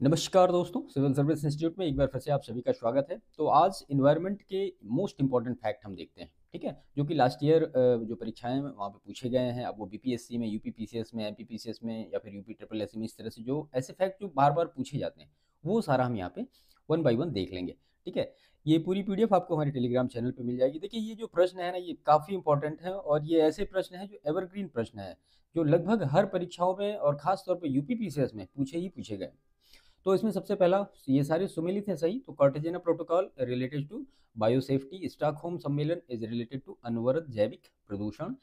नमस्कार दोस्तों, civil service institute में एक बार फिर से आप सभी का स्वागत है। तो आज इन्वायरमेंट के मोस्ट इंपॉर्टेंट फैक्ट हम देखते हैं, ठीक है, जो कि लास्ट ईयर जो परीक्षाएं वहाँ पे पूछे गए हैं। अब वो बीपीएससी में, यूपीपीसीएस में, एमपीपीसीएस में या फिर यूपी ट्रिपल एस में, इस तरह से जो ऐसे फैक्ट जो बार बार पूछे जाते हैं, वो सारा हम यहाँ पे वन बाई वन देख लेंगे। ठीक है, ये पूरी पीडीएफ आपको हमारे टेलीग्राम चैनल पर मिल जाएगी। देखिए, ये जो प्रश्न है ना, ये काफ़ी इंपॉर्टेंट है और ये ऐसे प्रश्न है जो एवरग्रीन प्रश्न है, जो लगभग हर परीक्षाओं में और खासतौर पर यूपीपीसीएस में पूछे गए। तो इसमें सबसे पहला, ये सारे सुमेलित हैं सही। तो Cartagena protocol related to biosafety, Stockholm सम्मेलन इज रिलेटेड टू अनवरत जैविक प्रदूषण,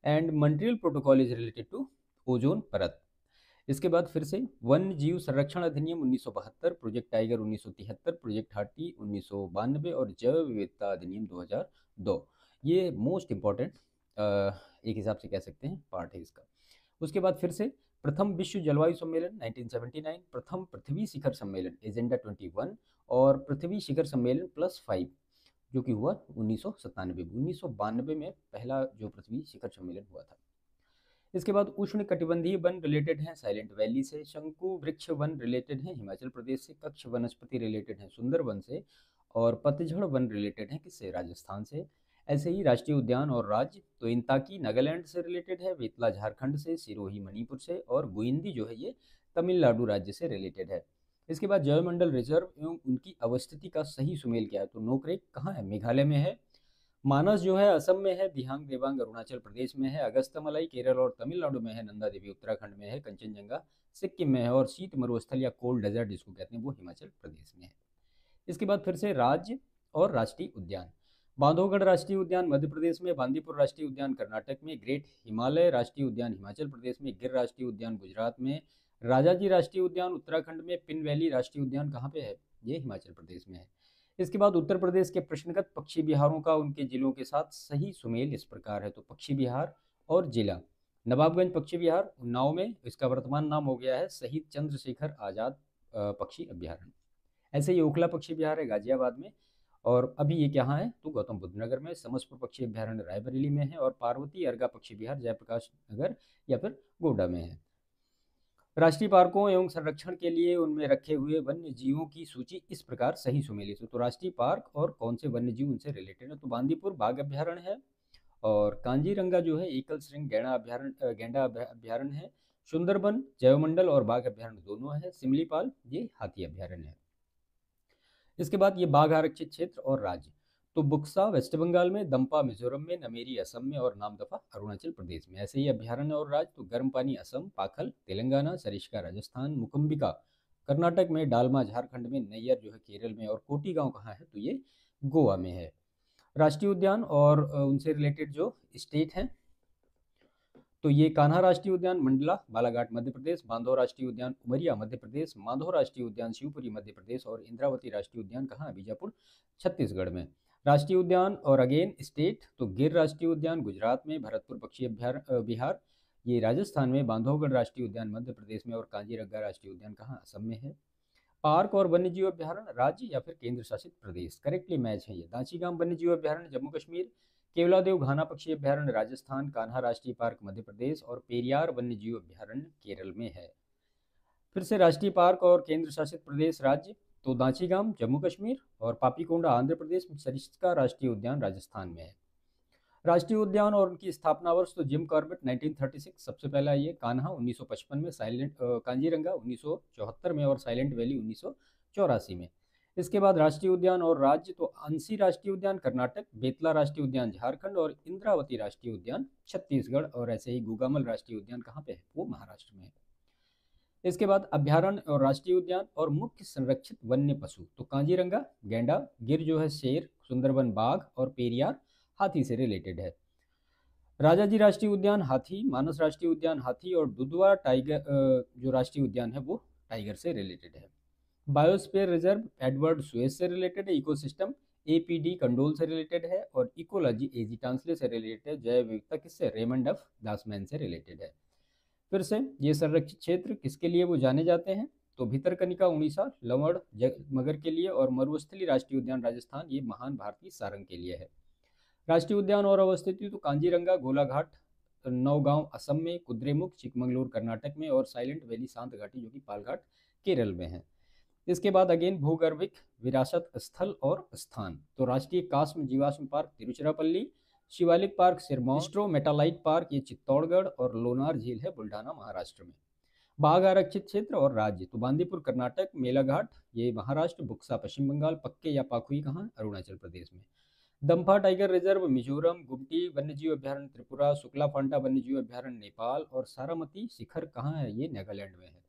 and Montreal protocol is related to ozone परत। इसके बाद फिर से वन्य जीव संरक्षण अधिनियम 1972, प्रोजेक्ट टाइगर 1973, प्रोजेक्ट हाथी 1992 और जैव विविधता अधिनियम 2002। ये मोस्ट इम्पॉर्टेंट एक हिसाब से कह सकते हैं पार्ट है इसका। उसके बाद फिर से प्रथम विश्व जलवायु सम्मेलन 1979, प्रथम पृथ्वी शिखर सम्मेलन एजेंडा 21 और पृथ्वी शिखर सम्मेलन +5 जो कि हुआ 1992 में पहला जो पृथ्वी शिखर सम्मेलन हुआ था। इसके बाद उष्ण कटिबंधीय वन रिलेटेड हैं साइलेंट वैली से, शंकु वृक्ष वन रिलेटेड हैं हिमाचल प्रदेश से, कक्ष वनस्पति रिलेटेड हैं सुंदरवन से, और पतझड़ वन रिलेटेड हैं किससे, राजस्थान से। ऐसे ही राष्ट्रीय उद्यान और राज्य, तो इंताकी नागालैंड से रिलेटेड है, वेतला झारखंड से, सिरोही मणिपुर से, और गुइंदी जो है ये तमिलनाडु राज्य से रिलेटेड है। इसके बाद जैवमंडल रिजर्व एवं उनकी अवस्थिति का सही सुमेल क्या है। तो नोकरेक कहाँ है, मेघालय में है। मानस जो है असम में है, दिहांग देवांग अरुणाचल प्रदेश में है, अगस्तमलाई केरल और तमिलनाडु में है, नंदा देवी उत्तराखंड में है, कंचनजंगा सिक्किम में है, और शीत मरुस्थल या कोल्ड डेजर्ट जिसको कहते हैं वो हिमाचल प्रदेश में है। इसके बाद फिर से राज्य और राष्ट्रीय उद्यान, बांधवगढ़ राष्ट्रीय उद्यान मध्य प्रदेश में, बांदीपुर राष्ट्रीय उद्यान कर्नाटक में, ग्रेट हिमालय राष्ट्रीय उद्यान हिमाचल प्रदेश में, गिर राष्ट्रीय उद्यान गुजरात में, राजाजी राष्ट्रीय उद्यान उत्तराखंड में, पिन वैली राष्ट्रीय उद्यान कहाँ पे है, ये हिमाचल प्रदेश में है। इसके बाद उत्तर प्रदेश के प्रश्नगत पक्षी बिहारों का उनके जिलों के साथ सही सुमेल इस प्रकार है। तो पक्षी बिहार और जिला, नवाबगंज पक्षी बिहार उन्नाव में, इसका वर्तमान नाम हो गया है शहीद चंद्रशेखर आजाद पक्षी अभ्यारण्य। ऐसे ही ओखला पक्षी विहार है गाजियाबाद में, और अभी ये कहाँ है तो गौतम बुद्ध नगर में। समसपुर पक्षी अभ्यारण्य रायबरेली में है, और पार्वती अर्गा पक्षी विहार जयप्रकाश नगर या फिर गोड्डा में है। राष्ट्रीय पार्कों एवं संरक्षण के लिए उनमें रखे हुए वन्य जीवों की सूची इस प्रकार सही सुमेलित है। तो राष्ट्रीय पार्क और कौन से वन्य जीव उनसे रिलेटेड है, तो बांदीपुर बाघ अभ्यारण्य है, और कांजीरंगा जो है एकल श्रृंग गैंडा अभ्यारण्य है, सुंदरबन जैवमंडल और बाघ अभ्यारण्य दोनों है, सिमलीपाल ये हाथी अभ्यारण्य है। इसके बाद ये बाघ आरक्षित क्षेत्र और राज्य, तो बुक्सा वेस्ट बंगाल में, दम्पा मिजोरम में, नमेरी असम में, और नामदफा अरुणाचल प्रदेश में। ऐसे ही अभ्यारण्य और राज्य, तो गर्म पानी असम, पाखल तेलंगाना, सरिस्का राजस्थान, मुकुम्बिका कर्नाटक में, डालमा झारखंड में, नैयर जो है केरल में, और कोटी गांव कहाँ है तो ये गोवा में है। राष्ट्रीय उद्यान और उनसे रिलेटेड जो स्टेट हैं, तो ये कान्हा राष्ट्रीय उद्यान मंडला बालाघाट मध्य प्रदेश, बांधव राष्ट्रीय उद्यान उमरिया मध्य प्रदेश, माधव राष्ट्रीय उद्यान शिवपुरी मध्य प्रदेश, और इंद्रावती राष्ट्रीय उद्यान कहाँ, बीजापुर छत्तीसगढ़ में। राष्ट्रीय उद्यान और अगेन स्टेट, तो गिर राष्ट्रीय उद्यान गुजरात में, भरतपुर पक्षी अभ्यारण्य बिहार ये राजस्थान में, बांधवगढ़ राष्ट्रीय उद्यान मध्य प्रदेश में, और कांजीरंगा राष्ट्रीय उद्यान कहाँ, असम में है। पार्क और वन्यजीव अभ्यारण्य राज्य या फिर केंद्र शासित प्रदेश, करेक्टली मैच है ये। दांचीगाम वन्यजीव अभ्यारण्य जम्मू कश्मीर, केवलादेव घाना पक्षी अभ्यारण्य राजस्थान, कान्हा राष्ट्रीय पार्क मध्य प्रदेश, और पेरियार वन्यजीव अभ्यारण्य केरल में है। फिर से राष्ट्रीय पार्क और केंद्र शासित प्रदेश राज्य, तो दांचीगाम जम्मू कश्मीर, और पापीकोंडा आंध्र प्रदेश, सरिस्का राष्ट्रीय उद्यान राजस्थान में है। राष्ट्रीय उद्यान और उनकी स्थापना वर्ष, तो जिम कॉर्बेट 1936 सबसे पहला ये, कान्हा 1955 में, साइलेंट कांजीरंगा 1974 में, और साइलेंट वैली 1984 में। इसके बाद राष्ट्रीय उद्यान और राज्य, तो अंसी राष्ट्रीय उद्यान कर्नाटक, बेतला राष्ट्रीय उद्यान झारखंड, और इंद्रावती राष्ट्रीय उद्यान छत्तीसगढ़, और ऐसे ही गुगामल राष्ट्रीय उद्यान कहाँ पे है वो महाराष्ट्र में है। इसके बाद अभ्यारण्य और राष्ट्रीय उद्यान और मुख्य संरक्षित वन्य पशु, तो कांजीरंगा गैंडा, गिर जो है शेर, सुंदरबन बाघ, और पेरियार हाथी से रिलेटेड है। राजाजी राष्ट्रीय उद्यान हाथी, मानस राष्ट्रीय उद्यान हाथी, और दुधवा टाइगर जो राष्ट्रीय उद्यान है वो टाइगर से रिलेटेड है। बायोस्फीयर रिजर्व एडवर्ड सुएज से रिलेटेड है। इकोसिस्टम एपीडी कंडोल से रिलेटेड है, और इकोलॉजी एजी टांसले से रिलेटेड है। जैव विविधता किससे, रेमंड ऑफ दासमैन से रिलेटेड है। फिर से ये संरक्षित क्षेत्र किसके लिए वो जाने जाते हैं, तो भितरकनिका उड़ीसा, लवण मगर के लिए, और मरुस्थली राष्ट्रीय उद्यान राजस्थान ये महान भारतीय सारंग के लिए है। राष्ट्रीय उद्यान और अवस्थिति, तो कांजीरंगा गोलाघाट नौगांव असम में, कुद्रेमुख चिकमंगलूर कर्नाटक में, और साइलेंट वैली शांत घाटी जो कि पालघाट केरल में है। इसके बाद अगेन भूगर्भिक विरासत स्थल और स्थान, तो राष्ट्रीय कास्म जीवाश्म park Tiruchirappalli, Shivalik park Sirmaur, stromatolite park ये चित्तौड़गढ़ और लोनार झील है बुल्ढाना महाराष्ट्र में। बाघ आरक्षित क्षेत्र और राज्य, तो बांदीपुर कर्नाटक, मेलाघाट ये महाराष्ट्र, बुक्सा पश्चिम बंगाल, पक्के या पाखुई कहाँ, अरुणाचल प्रदेश में। दम्फा टाइगर रिजर्व मिजोरम, गुमटी वन्यजीव अभ्यारण्य त्रिपुरा, शुक्ला फांटा वन्यजीव अभ्यारण्य नेपाल और सारामती शिखर कहाँ है, ये नागालैंड में है।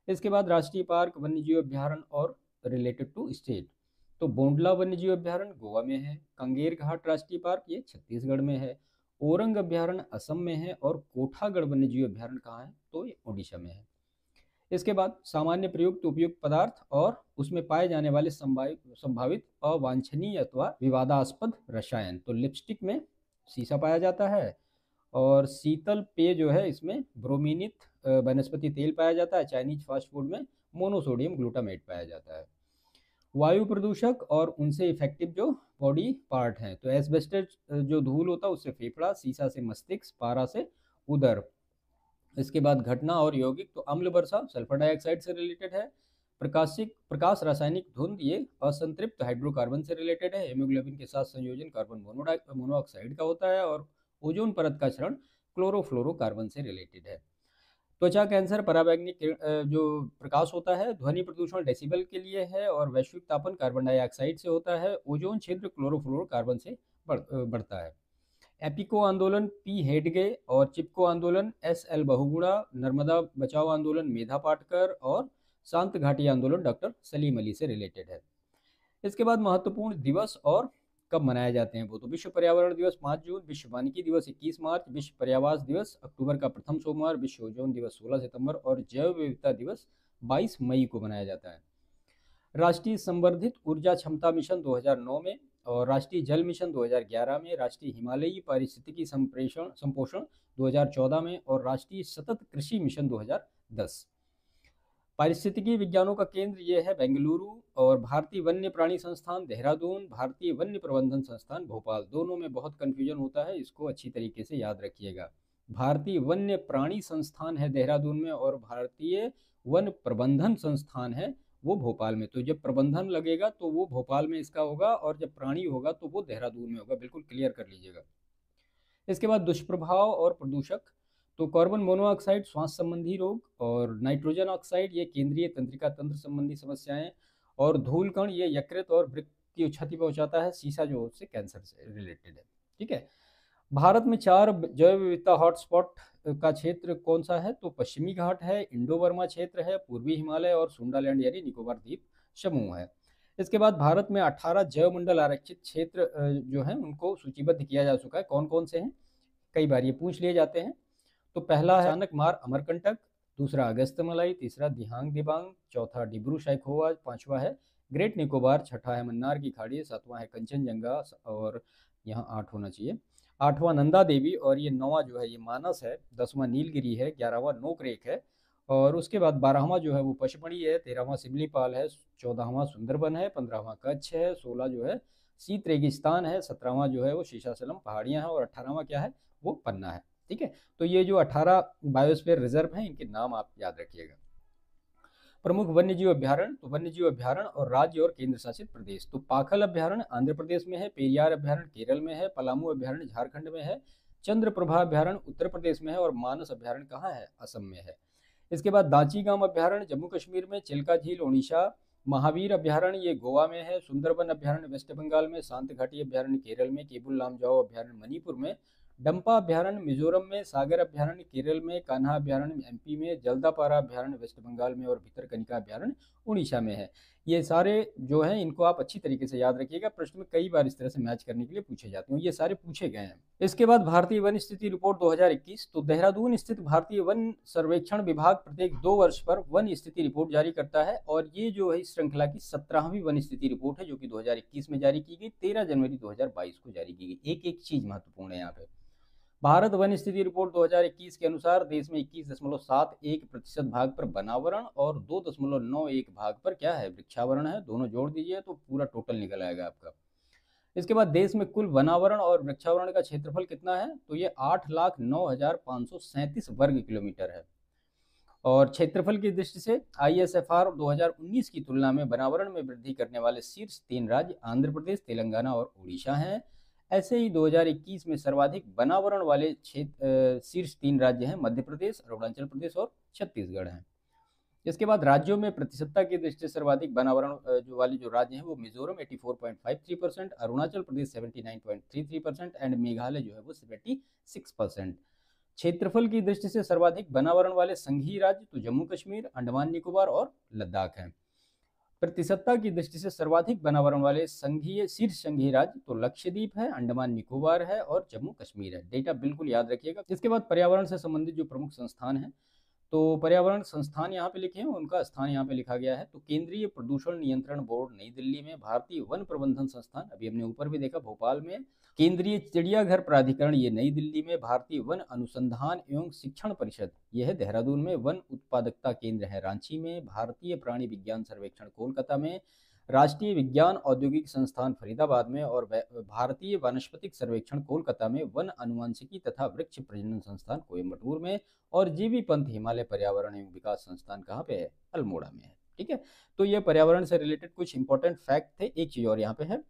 इसके बाद राष्ट्रीय पार्क वन्यजीव अभ्यारण्य और रिलेटेड टू स्टेट, तो बोंडला वन्यजीव अभ्यारण्य गोवा में है, कंगेर घाट राष्ट्रीय पार्क ये छत्तीसगढ़ में है, ओरंग अभ्यारण्य असम में है और कोठागढ़ वन्यजीव अभ्यारण्य कहाँ है, तो ये ओडिशा में है। इसके बाद सामान्य प्रयुक्त उपयुक्त पदार्थ और उसमें पाए जाने वाले संभावित अवांछनीय अथवा विवादास्पद रसायन, तो लिपस्टिक में सीसा पाया जाता है और शीतल पेय जो है इसमें ब्रोमीनित वनस्पति तेल पाया जाता है। चाइनीज फास्ट फूड में मोनोसोडियम ग्लूटामेट पाया जाता है। वायु प्रदूषक और उनसे इफेक्टिव जो बॉडी पार्ट हैं, तो एस्बेस्टस जो धूल होता है उससे फेफड़ा, सीसा से मस्तिष्क, पारा से उदर। इसके बाद घटना और यौगिक, तो अम्ल वर्षा सल्फर डाइऑक्साइड से रिलेटेड है। प्रकाश रासायनिक धुंध ये असंतृप्त हाइड्रोकार्बन से रिलेटेड है। हेमोग्लोबिन के साथ संयोजन कार्बन मोनोऑक्साइड का होता है और ओजोन परत का क्षरण क्लोरोफ्लोरोकार्बन से रिलेटेड है। त्वचा कैंसर पराबैंगनी जो प्रकाश होता है, ध्वनि प्रदूषण डेसिबल के लिए है और वैश्विक तापन कार्बन डाइऑक्साइड से होता है। ओजोन छिद्र क्लोरोफ्लोरोकार्बन से बढ़ता है। एपिको आंदोलन पी हेडगे और चिपको आंदोलन एस एल बहुगुणा, नर्मदा बचाओ आंदोलन मेधा पाटकर और शांत घाटी आंदोलन डॉक्टर सलीम अली से रिलेटेड है। इसके बाद महत्वपूर्ण दिवस और कब मनाए जाते हैं वो, तो विश्व पर्यावरण दिवस 5 जून, विश्व वानिकी दिवस 21 मार्च, विश्व पर्यावास दिवस अक्टूबर का प्रथम सोमवार, विश्व ओजोन दिवस 16 सितंबर और जैव विविधता दिवस 22 मई को मनाया जाता है। राष्ट्रीय संवर्धित ऊर्जा क्षमता मिशन 2009 में और राष्ट्रीय जल मिशन 2011 में, राष्ट्रीय हिमालयी पारिस्थितिकी संपोषण 2014 में और राष्ट्रीय सतत कृषि मिशन 2010। पारिस्थितिकी विज्ञानों का केंद्र ये है बेंगलुरु और भारतीय वन्य प्राणी संस्थान देहरादून, भारतीय वन्य प्रबंधन संस्थान भोपाल। दोनों में बहुत कन्फ्यूजन होता है, इसको अच्छी तरीके से याद रखिएगा। भारतीय वन्य प्राणी संस्थान है देहरादून में और भारतीय वन प्रबंधन संस्थान है वो भोपाल में। तो जब प्रबंधन लगेगा तो वो भोपाल में इसका होगा और जब प्राणी होगा तो वो देहरादून में होगा, बिल्कुल क्लियर कर लीजिएगा। इसके बाद दुष्प्रभाव और प्रदूषक, तो कार्बन मोनोऑक्साइड श्वास संबंधी रोग और नाइट्रोजन ऑक्साइड ये केंद्रीय तंत्रिका तंत्र संबंधी समस्याएं और धूल कण ये यकृत और वृक्क की क्षति पहुंचाता है। सीसा जो उससे कैंसर से रिलेटेड है। ठीक है, भारत में 4 जैव विविधता हॉटस्पॉट का क्षेत्र कौन सा है, तो पश्चिमी घाट है, इंडो बर्मा क्षेत्र है, पूर्वी हिमालय और सुंडालैंड यानी निकोबार द्वीप समूह है। इसके बाद भारत में 18 जैव मंडल आरक्षित क्षेत्र जो है उनको सूचीबद्ध किया जा चुका है। कौन कौन से हैं, कई बार ये पूछ लिए जाते हैं। तो पहला है अचानक मार अमरकंटक, दूसरा अगस्त्यमलाई, तीसरा दिहांग दिबांग, चौथा डिब्रू सैखोवा, पांचवा है ग्रेट निकोबार, छठा है मन्नार की खाड़ी, सातवां है कंचनजंगा और यहाँ 8 होना चाहिए, 8वां नंदा देवी और ये 9वां जो है ये मानस है, 10वां नीलगिरी है, 11वां नोकरेक है और उसके बाद 12वां जो है वो पचमढ़ी है, 13वां सिमलीपाल है, 14वां सुंदरबन है, 15वां कच्छ है, 16 जो है शीत रेगिस्तान है, 17वां जो है वो शीशाचलम पहाड़ियाँ हैं और 18वां क्या है वो पन्ना है। ठीक है, तो ये जो 18 बायोस्फीयर रिजर्व हैं इनके नाम आप याद रखिएगा। प्रमुख वन्यजीव अभ्यारण्य, तो वन्यजीव अभ्यारण्य और राज्य और केंद्र शासित प्रदेश, तो पाखल अभ्यारण्य आंध्र प्रदेश में है, पेरियार अभ्यारण्य केरल में है, पलामू अभ्यारण्य झारखंड में है, चंद्रप्रभा अभ्यारण्य उत्तर प्रदेश में है और मानस अभ्यारण्य कहाँ है, असम में है। इसके बाद दांचीगाम अभ्यारण्य जम्मू कश्मीर में, चिल्का झील ओडिशा, महावीर अभ्यारण्य ये गोवा में है, सुंदरबन अभ्यारण्य वेस्ट बंगाल में, शांत घाटी अभ्यारण्य केरल में, केबुल लामजाओ अभ्यारण्य मणिपुर में, डंपा अभ्यारण्य मिजोरम में, सागर अभ्यारण्य केरल में, कान्हा अभ्यारण्य एमपी में, जल्दापारा अभ्यारण्य वेस्ट बंगाल में और भितरकनिका अभ्यारण्य उड़ीसा में है। ये सारे जो हैं इनको आप अच्छी तरीके से याद रखिएगा, प्रश्न में कई बार इस तरह से मैच करने के लिए पूछे जाते हैं, ये सारे पूछे गए हैं। इसके बाद भारतीय वन स्थिति रिपोर्ट 2021, तो देहरादून स्थित भारतीय वन सर्वेक्षण विभाग प्रत्येक 2 वर्ष पर वन स्थिति रिपोर्ट जारी करता है और ये जो है इस श्रृंखला की 17वीं वन स्थिति रिपोर्ट है जो कि 2021 में जारी की गई, 13 जनवरी 2022 को जारी की गई। एक एक चीज महत्वपूर्ण है यहाँ पे। भारत वन स्थिति रिपोर्ट 2021 के अनुसार देश में 21.71% भाग पर वनावरण और 2.91 भाग पर क्या है वृक्षावरण है, दोनों जोड़ दीजिए तो पूरा टोटल निकल आएगा आपका। इसके बाद देश में कुल वनावरण और वृक्षावरण का क्षेत्रफल कितना है, तो ये 8,09,537 वर्ग किलोमीटर है और क्षेत्रफल की दृष्टि से ISFR 2019 की तुलना में बनावरण में वृद्धि करने वाले शीर्ष 3 राज्य आंध्र प्रदेश, तेलंगाना और उड़ीसा हैं। ऐसे ही 2021 में सर्वाधिक बनावरण वाले शीर्ष 3 राज्य हैं मध्य प्रदेश, अरुणाचल प्रदेश और छत्तीसगढ़ हैं। इसके बाद राज्यों में प्रतिशतता की दृष्टि से सर्वाधिक बनावरण जो राज्य हैं वो मिजोरम 84.53%, अरुणाचल प्रदेश 79.33% एंड मेघालय जो है वो 76%। क्षेत्रफल की दृष्टि से सर्वाधिक बनावरण वाले संघीय राज्य तो जम्मू कश्मीर, अंडमान निकोबार और लद्दाख हैं। प्रतिशतता की दृष्टि से सर्वाधिक बनावरण वाले शीर्ष संघीय राज्य तो लक्षद्वीप है, अंडमान निकोबार है और जम्मू कश्मीर है। डेटा बिल्कुल याद रखिएगा। इसके बाद पर्यावरण से संबंधित जो प्रमुख संस्थान हैं, तो पर्यावरण संस्थान यहाँ पे लिखे हैं, उनका स्थान यहाँ पे लिखा गया है। तो केंद्रीय प्रदूषण नियंत्रण बोर्ड नई दिल्ली में, भारतीय वन प्रबंधन संस्थान अभी हमने ऊपर भी देखा भोपाल में, केंद्रीय चिड़ियाघर प्राधिकरण ये नई दिल्ली में, भारतीय वन अनुसंधान एवं शिक्षण परिषद यह है देहरादून में, वन उत्पादकता केंद्र है रांची में, भारतीय प्राणी विज्ञान सर्वेक्षण कोलकाता में, राष्ट्रीय विज्ञान औद्योगिक संस्थान फरीदाबाद में और भारतीय वनस्पतिक सर्वेक्षण कोलकाता में, वन अनुवांशिकी तथा वृक्ष प्रजनन संस्थान कोयम्बटूर में और जीवी पंथ हिमालय पर्यावरण एवं विकास संस्थान कहाँ पे है? अल्मोड़ा में है। ठीक है, तो ये पर्यावरण से रिलेटेड कुछ इंपॉर्टेंट फैक्ट थे। एक चीज और यहाँ पे है,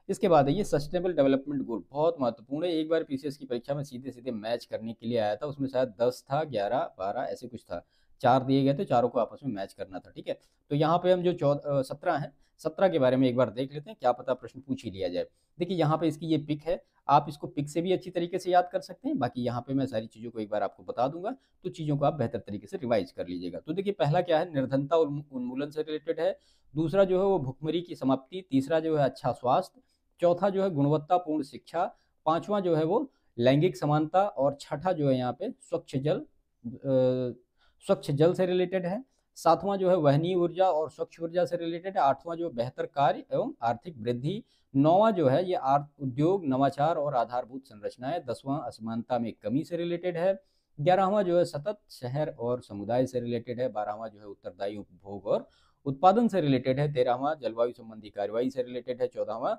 इसके बाद है ये सस्टेनेबल डेवलपमेंट गोल, बहुत महत्वपूर्ण है। एक बार PCS की परीक्षा में सीधे सीधे मैच करने के लिए आया था, उसमें शायद 10 था, 11, 12 ऐसे कुछ था, 4 दिए गए थे, चारों को आपस में मैच करना था। ठीक है, तो यहाँ पे हम जो 17 हैं, 17 के बारे में एक बार देख लेते हैं, क्या पता प्रश्न पूछ ही लिया जाए। देखिए यहाँ पे इसकी ये पिक है, आप इसको पिक से भी अच्छी तरीके से याद कर सकते हैं। बाकी यहाँ पे मैं सारी चीज़ों को एक बार आपको बता दूंगा, तो चीज़ों को आप बेहतर तरीके से रिवाइज कर लीजिएगा। तो देखिए पहला क्या है, निर्धनता उन्मूलन से रिलेटेड है। दूसरा जो है वो भुखमरी की समाप्ति। तीसरा जो है अच्छा स्वास्थ्य। चौथा जो है गुणवत्तापूर्ण शिक्षा। पांचवा जो है वो लैंगिक समानता। और छठा जो है यहाँ पे स्वच्छ जल से रिलेटेड है। सातवां जो है वहनीय ऊर्जा और स्वच्छ ऊर्जा से रिलेटेड है। आठवां जो बेहतर कार्य एवं आर्थिक वृद्धि। नौवां जो है ये उद्योग, नवाचार और आधारभूत संरचनाएं। 10वां असमानता में कमी से रिलेटेड है। 11वां जो है सतत शहर और समुदाय से रिलेटेड है। 12वां जो है उत्तरदायी उपभोग और उत्पादन से रिलेटेड है। 13वां जलवायु संबंधी कार्रवाई से रिलेटेड है। 14वां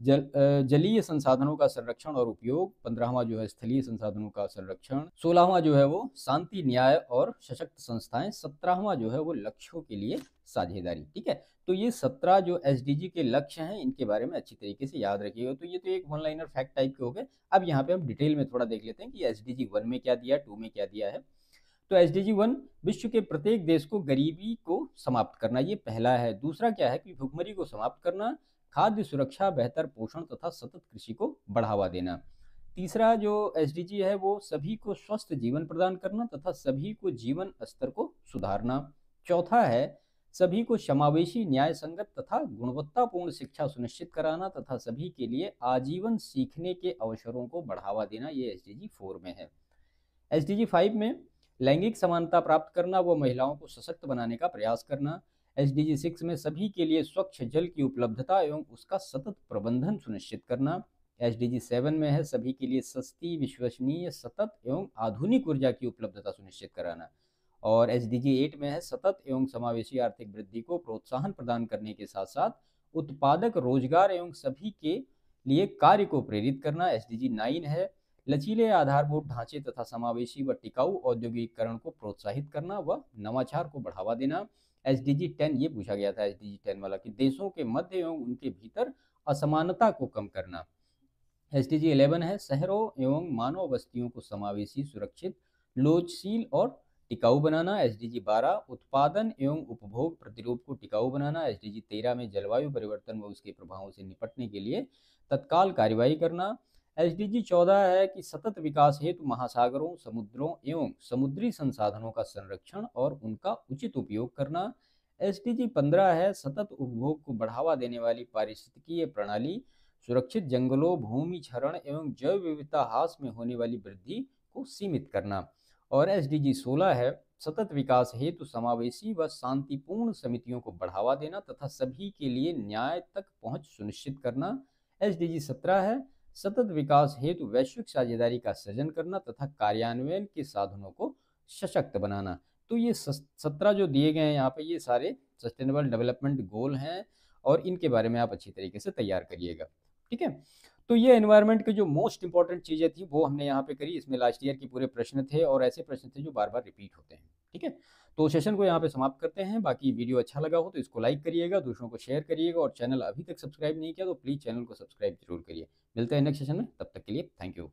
जलीय संसाधनों का संरक्षण और उपयोग। 15वां जो है स्थलीय संसाधनों का संरक्षण। 16वां जो है वो शांति, न्याय और सशक्त संस्थाएं। 17वां जो है वो लक्ष्यों के लिए साझेदारी। ठीक है, तो ये 17 जो SDG के लक्ष्य हैं, इनके बारे में अच्छी तरीके से याद रखिएगा। तो ये तो एक वन लाइनर फैक्ट टाइप के हो गए। अब यहाँ पे हम डिटेल में थोड़ा देख लेते हैं कि SDG 1 में क्या दिया, 2 में क्या दिया है। तो SDG 1 विश्व के प्रत्येक देश को गरीबी को समाप्त करना, ये पहला है। दूसरा क्या है कि भुखमरी को समाप्त करना, खाद्य सुरक्षा, बेहतर पोषण तथा सतत कृषि को बढ़ावा देना। तीसरा जो SDG है वो सभी को स्वस्थ जीवन प्रदान करना तथा सभी को जीवन स्तर को सुधारना। चौथा है सभी को समावेशी, न्याय संगत तथा गुणवत्तापूर्ण शिक्षा सुनिश्चित कराना तथा सभी के लिए आजीवन सीखने के अवसरों को बढ़ावा देना, ये SDG 4 में है। SDG 5 में लैंगिक समानता प्राप्त करना व महिलाओं को सशक्त बनाने का प्रयास करना। SDG 6 में सभी के लिए स्वच्छ जल की उपलब्धता एवं उसका सतत प्रबंधन सुनिश्चित करना। SDG 7 में है सभी के लिए सस्ती, विश्वसनीय, सतत एवं आधुनिक ऊर्जा की उपलब्धता सुनिश्चित कराना। और SDG 8 में है सतत एवं समावेशी आर्थिक वृद्धि को प्रोत्साहन प्रदान करने के साथ साथ उत्पादक, रोजगार एवं सभी के लिए कार्य को प्रेरित करना। SDG 9 है लचीले आधारभूत ढांचे तथा समावेशी व टिकाऊ औद्योगिकीकरण को प्रोत्साहित करना व नवाचार को बढ़ावा देना। SDG 10 ये पूछा गया था, SDG 10 वाला, कि देशों के मध्य एवं उनके भीतर असमानता को कम करना। SDG 11 है शहरों एवं मानव बस्तियों को समावेशी, सुरक्षित, लोचशील और टिकाऊ बनाना। SDG 12 उत्पादन एवं उपभोग प्रतिरूप को टिकाऊ बनाना। SDG 13 में जलवायु परिवर्तन व उसके प्रभावों से निपटने के लिए तत्काल कार्रवाई करना। SDG 14 है कि सतत विकास हेतु महासागरों, समुद्रों एवं समुद्री संसाधनों का संरक्षण और उनका उचित उपयोग करना। SDG 15 है सतत उपभोग को बढ़ावा देने वाली पारिस्थितिकीय प्रणाली, सुरक्षित जंगलों, भूमि क्षरण एवं जैव विविधता ह्रास में होने वाली वृद्धि को सीमित करना। और SDG 16 है सतत विकास हेतु समावेशी व शांतिपूर्ण समितियों को बढ़ावा देना तथा सभी के लिए न्याय तक पहुंच सुनिश्चित करना। SDG 17 है सतत विकास हेतु वैश्विक साझेदारी का सृजन करना तथा कार्यान्वयन के साधनों को सशक्त बनाना। तो ये 17 जो दिए गए हैं यहाँ पे, ये सारे सस्टेनेबल डेवलपमेंट गोल हैं और इनके बारे में आप अच्छी तरीके से तैयार करिएगा। ठीक है, तो ये एनवायरनमेंट के जो मोस्ट इंपॉर्टेंट चीज़ें थी वो हमने यहाँ पे करी। इसमें लास्ट ईयर के पूरे प्रश्न थे और ऐसे प्रश्न थे जो बार बार रिपीट होते हैं। ठीक है? तो सेशन को यहाँ पे समाप्त करते हैं। बाकी वीडियो अच्छा लगा हो तो इसको लाइक करिएगा, दूसरों को शेयर करिएगा और चैनल अभी तक सब्सक्राइब नहीं किया तो प्लीज़ चैनल को सब्सक्राइब ज़रूर करिए। मिलते हैं नेक्स्ट सेशन में, तब तक के लिए थैंक यू।